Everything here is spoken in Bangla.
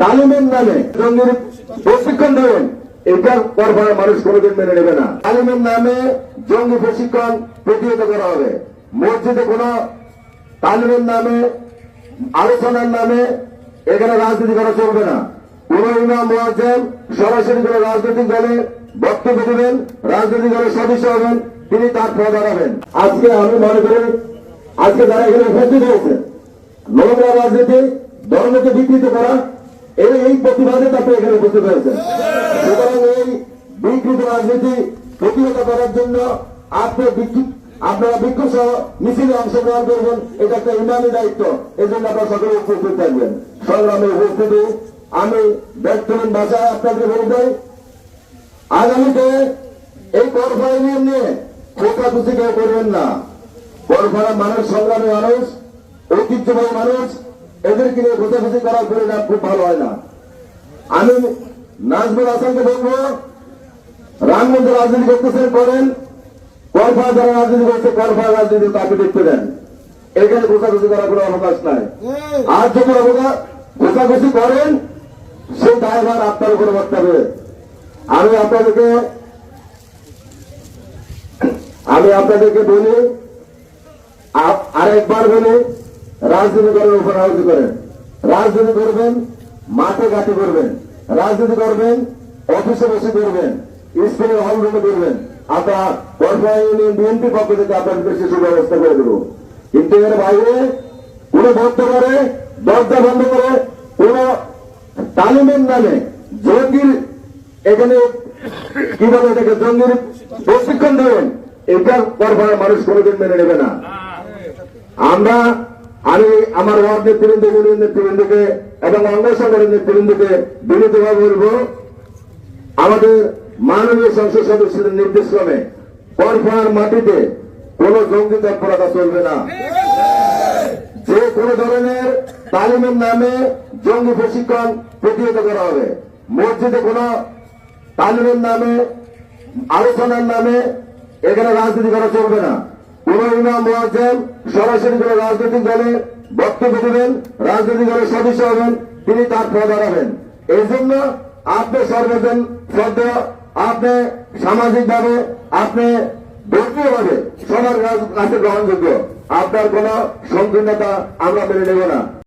তালিমের নামে জঙ্গির প্রশিক্ষণ দেবেন, এটা পরপর মানুষ কোনোদিন মেনে নেবে না। তালিমের নামে জঙ্গি প্রশিক্ষণ প্রতিহত করা হবে। মসজিদে কোন তালিমের নামে, আলোচনার নামে এখানে রাজনীতি করা চলবে না। কোন ইমাম মুয়াজ্জিন সরাসরি কোন রাজনৈতিক দলে বক্তব্য দেবেন, রাজনৈতিক দলের সদস্য হবেন, তিনি তার পদ হারাবেন। আজকে আমি মনে করি আজকে যারা এখানে উপস্থিত হয়েছে, নোংরা রাজনীতি, ধর্মকে বিকৃত করা, এই প্রতিবাদে তাকে এখানে উপস্থিত হয়েছে। সুতরাং এই বিকৃত রাজনীতি প্রতিহত করার জন্য আপনারা বিক্ষোভ সহ মিছিলে অংশগ্রহণ করবেন, এটা একটা ইমানি দায়িত্ব। এই জন্য আপনারা সকলে উপস্থিত থাকবেন। সংগ্রামে উপস্থিতি আমি ব্যক্তিহীন ভাষায় আপনাদের বলতে, আগামীতে এই করফাই নিয়ে খোঁচাখুচি কেউ করবেন না। করফারা মানুষ, সংগ্রামী মানুষ, ঐতিহ্যবাহী মানুষ, এদেরকে নিয়ে খোঁচাখুচি করার পরিণাম খুব ভালো হয় না। আমি নাজমুল হাসানকে বলবো, রামগঞ্জে রাজনীতি করতেছেন করেন, করফা যারা রাজনীতি করছে করফা রাজনীতি তাকে দেখতে দেন। এখানে খোঁচাখুচি করার কোনো অবকাশ নাই। আর যদি খোঁচাখুচি করেন সেই দায়ভার আপনার উপরে বর্তে হবে। আমি আপনাদেরকে বলি, আরেকবার বলি, রাজনীতি করার উপর রাজনীতি করেন। রাজনীতি করবেন, মাঠে ঘাটে করবেন, রাজনীতি করবেন, অফিসে বসে করবেন, স্কুলের হলরুমে করবেন। আমরা করফা ইউনিয়ন বিএনপি পক্ষ থেকে আপনাদের সে সুব্যবস্থা করে দেব। কিন্তু এর বাইরে কোন বন্ধ করে, দরজা বন্ধ করে, কোন তালিমের নামে জঙ্গির এখানে কিভাবে এটাকে জঙ্গির প্রশিক্ষণ দেবেন, এটা করফার মানুষ কোনোদিন মেনে নেবে না। আমি আমার ওয়ার্ড নেতৃবৃন্দ, ইউনিয়ন নেতৃবৃন্দকে এবং অঙ্গ সংগঠনের নেতৃবৃন্দকে বিনীতভাবে বলবো, আমাদের মাননীয় সংসদ সদস্যদের নির্দেশ ক্রমে করফার মাটিতে কোন জঙ্গি তৎপরতা চলবে না। যে কোন ধরনের তালিমের নামে জঙ্গি প্রশিক্ষণ প্রতিহত করা হবে। মসজিদে কোন তালিমের নামে, আলোচনার নামে এখানে রাজনীতি করা চলবে না। কোন ইমাম মুয়াজ্জিন সরাসরি কোন রাজনৈতিক দলে বক্তব্য দেবেন, রাজনৈতিক দলের সদস্য হবেন, তিনি তার পদ হারাবেন। এই জন্য আপনি সর্বজন শ্রদ্ধা, আপনি সামাজিক ভাবে, আপনি ব্যক্তিগতভাবে সবার কাছে গ্রহণযোগ্য। আপনার কোন সংকীর্ণতা আমরা মেনে নেব না।